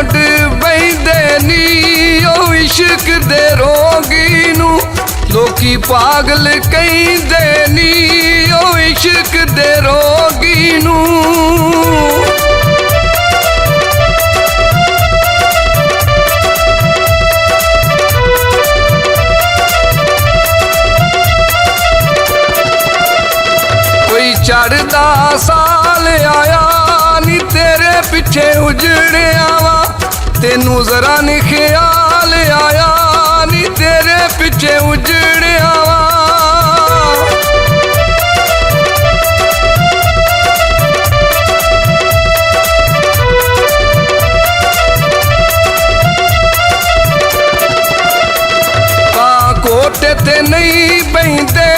उड बहिंदे नी ओ इश्क दे रोगी नू लोकी पागल कहिंदे नी ओ इश्क दे रोगी नू चढ़दा साल आया नी तेरे पिछे उजड़िया वा तेनू जरा नी ख्याल आया नी तेरे पिछे उजड़िया वा कोटे ते नहीं बहिंदे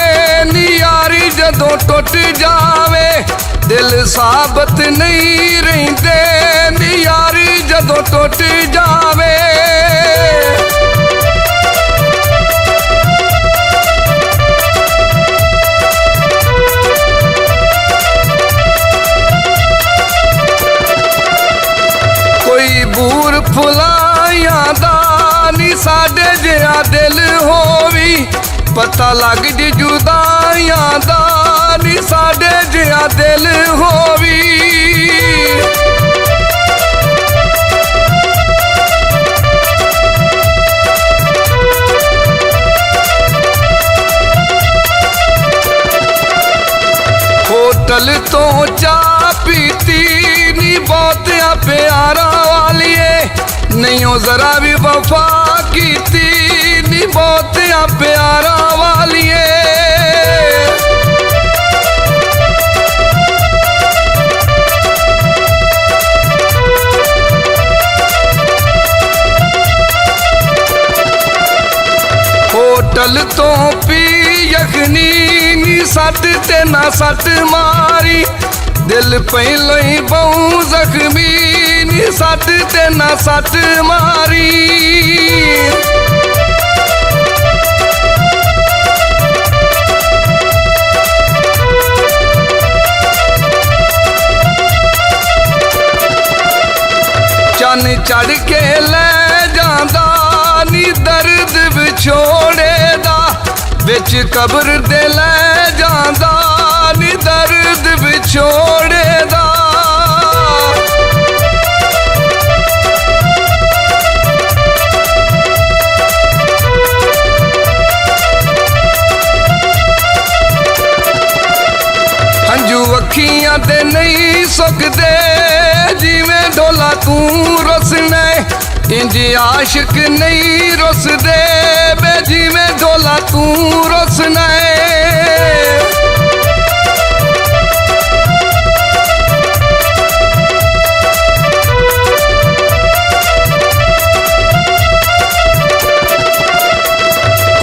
नी यारी जदों टुट जावे दिल साबत नहीं रहिंदे नी यारी जदों टुट जावे कोई बूर फुलाइयां दा नी साडे जिहा दिल होवी पता लग जी जुदाइयां दा नी साडे जिहा दिल होवी होटल तो चाह पीती नी बहुत प्यारा वालिए नहीं हो जरा भी वफा कीती नी बहुत प्यारा वालिए होटल तो पी यखनी नी सट ते ना सट मारी दिल पहले ही बहु जख्मी नी सट ते ना सट मारी चन चढ़ के ले जांदा नी दर्द विछोड़े दा विच कब्र दे ले जांदा नी दर्द विछोड़े दा हंजू अखियां ते नहीं सुकदे जिवें ढोला तू रुसने इंज आशिक नहीं रुसदे बे जिवें ढोला तू रुसने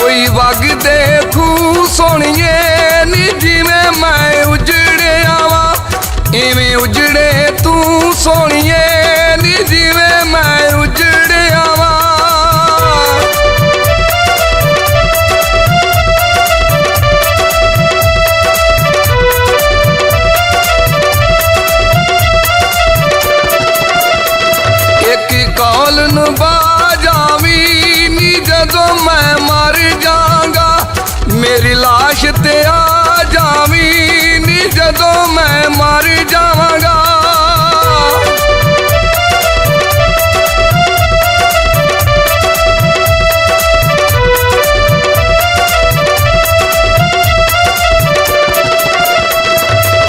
कोई वगदे खूह सोहणिए नी जिवें मैं उजड़िया वा इवें उजड़े तू सोहणिए नी जिवें मैं उजड़िया वा एक कौल नू बाजावी नी जदों मैं मर जांगा मेरी लाश ते आ जावी नी जदों मैं मर जावांगा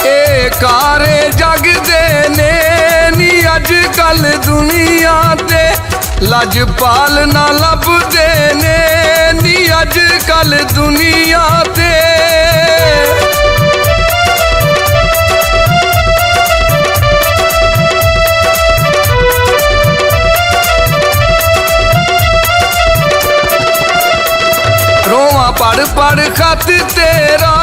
ए कारे जग दे ने नी अज कल दुनिया ते लजपाल ना लभदे ने नी अज कल दुनिया ते रोवा पढ़ पढ़ खत तेरा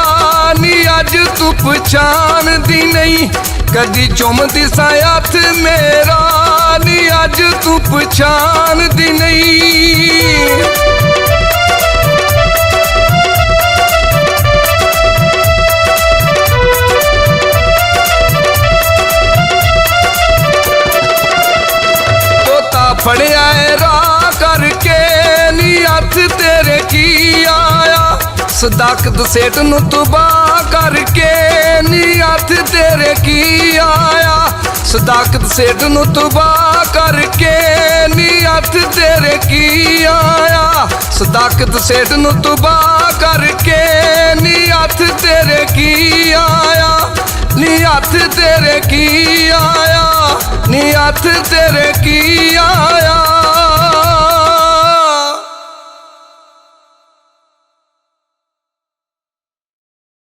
नी अज तू पछाण दी नहीं कदी चुमदी सा हथ मेरा नी अज तू पछाण दी नहीं तोता ਫੜਿਆ ਏ ਰਾਹ ਕਰਕੇ ਨੀ ਹੱਥ ਤੇਰੇ ਕੀ ਆਇਆ ਸਦਾਕਤ ਸੇਠ ਨੂੰ ਤਬਾਹ ਕਰਕੇ ਨੀ ਹੱਥ ਤੇਰੇ ਕੀ ਆਇਆ ਸਦਾਕਤ ਸੇਠ ਨੂੰ ਤਬਾਹ ਕਰਕੇ ਨੀ ਹੱਥ ਤੇਰੇ ਕੀ ਆਇਆ ਸਦਾਕਤ ਸੇਠ ਨੂੰ ਤਬਾਹ ਕਰਕੇ ਨੀ ਹੱਥ ਤੇਰੇ ਕੀ ਆਇਆ ਨੀ ਹੱਥ ਤੇਰੇ ਕੀ ਆਇਆ ਨੀ ਹੱਥ ਤੇਰੇ ਕੀ ਆਇਆ